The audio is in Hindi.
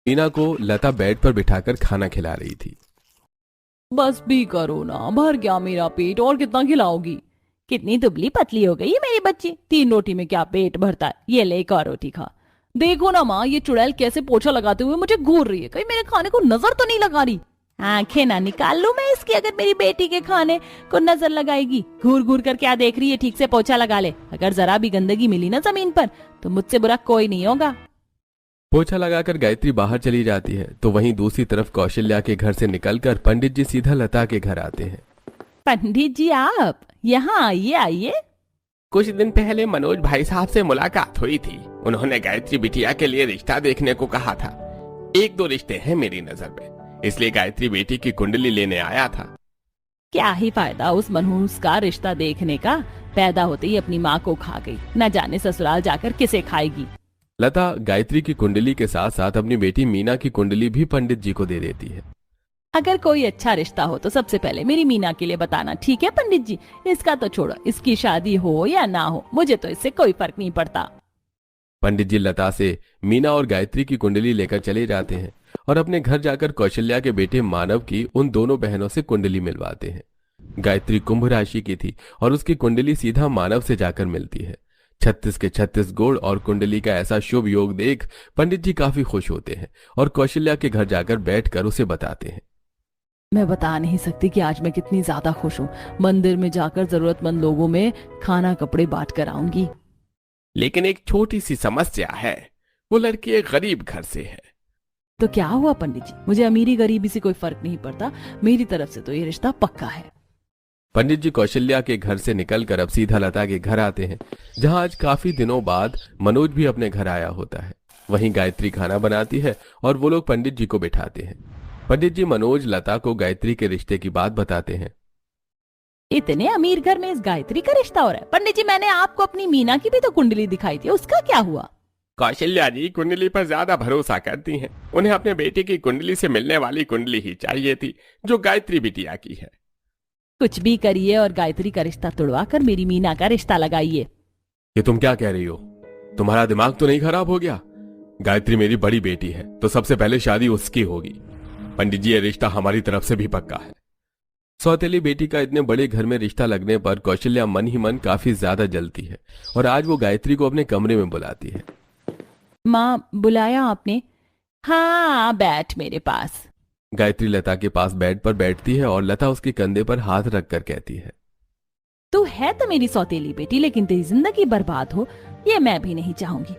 मीना को लता बेड पर बिठाकर खाना खिला रही थी। बस भी करो ना, भर गया मेरा पेट, और कितना खिलाओगी? कितनी दुबली पतली हो गई है मेरी बच्ची, 3 रोटी में क्या पेट भरता है? ये ले एक और रोटी खा। देखो ना माँ, ये चुड़ैल कैसे पोछा लगाते हुए मुझे घूर रही है, कहीं मेरे खाने को नजर तो नहीं लगा रही। आंखें ना निकाल लूं मैं इसकी, अगर मेरी बेटी के खाने को नजर लगाएगी। घूर घूर कर क्या देख रही है, ठीक से पोछा लगा ले। अगर जरा भी गंदगी मिली ना जमीन पर तो मुझसे बुरा कोई नहीं होगा। पोछा लगाकर गायत्री बाहर चली जाती है तो वहीं दूसरी तरफ कौशल्या के घर से निकलकर पंडित जी सीधा लता के घर आते हैं। पंडित जी आप यहाँ आइए आइए। कुछ दिन पहले मनोज भाई साहब से मुलाकात हुई थी। उन्होंने गायत्री बिटिया के लिए रिश्ता देखने को कहा था। 1-2 रिश्ते हैं मेरी नजर में, इसलिए गायत्री बेटी की कुंडली लेने आया था। क्या ही फायदा उस मनहूस का रिश्ता देखने का, पैदा होते ही अपनी माँ को खा गई, न जाने ससुराल जाकर किसे खाएगी। लता गायत्री की कुंडली के साथ साथ अपनी बेटी मीना की कुंडली भी पंडित जी को दे देती है। अगर कोई अच्छा रिश्ता हो तो सबसे पहले मेरी मीना के लिए बताना, ठीक है पंडित जी? इसका तो छोड़ो, इसकी शादी हो या ना हो मुझे तो इससे कोई फर्क नहीं पड़ता। पंडित जी लता से मीना और गायत्री की कुंडली लेकर चले जाते हैं और अपने घर जाकर कौशल्या के बेटे मानव की उन दोनों बहनों से कुंडली मिलवाते हैं। गायत्री कुंभ राशि की थी और उसकी कुंडली सीधा मानव से जाकर मिलती है। 36 के 36 गुण और कुंडली का ऐसा शुभ योग देख पंडित जी काफी खुश होते हैं और कौशल्या के घर जाकर बैठकर उसे बताते हैं। मैं बता नहीं सकती कि आज मैं कितनी ज्यादा खुश हूँ। मंदिर में जाकर जरूरतमंद लोगों में खाना कपड़े बांट कर आऊंगी। लेकिन एक छोटी सी समस्या है, वो लड़की एक गरीब घर से है। तो क्या हुआ पंडित जी, मुझे अमीरी गरीबी से कोई फर्क नहीं पड़ता, मेरी तरफ से तो ये रिश्ता पक्का है। पंडित जी कौशल्या के घर से निकलकर अब सीधा लता के घर आते हैं, जहां आज काफी दिनों बाद मनोज भी अपने घर आया होता है। वहीं गायत्री खाना बनाती है और वो लोग पंडित जी को बिठाते हैं। पंडित जी मनोज लता को गायत्री के रिश्ते की बात बताते हैं। इतने अमीर घर में इस गायत्री का रिश्ता हो रहा है? पंडित जी मैंने आपको अपनी मीना की भी तो कुंडली दिखाई थी, उसका क्या हुआ? कौशल्या जी कुंडली पर ज्यादा भरोसा करती हैं। उन्हें अपने बेटे की कुंडली से मिलने वाली कुंडली ही चाहिए थी, जो गायत्री बिटिया की है। कुछ भी करिए और गायत्री का रिश्ता तुड़वा कर मेरी मीना का रिश्ता लगाइए। ये तुम क्या कह रही हो? तुम्हारा दिमाग तो नहीं खराब हो गया? गायत्री मेरी बड़ी बेटी है तो सबसे पहले शादी उसकी होगी। पंडित जी ये रिश्ता हमारी तरफ से भी पक्का है। सौतेली बेटी का इतने बड़े घर में रिश्ता लगने पर कौशल्या मन ही मन काफी ज्यादा जलती है और आज वो गायत्री को अपने कमरे में बुलाती है। माँ बुलाया आपने? हाँ बैठ मेरे पास। गायत्री लता के पास बेड पर बैठती है और लता उसके कंधे पर हाथ रखकर कहती है, तू है तो मेरी सौतेली बेटी, लेकिन तेरी जिंदगी बर्बाद हो ये मैं भी नहीं चाहूंगी।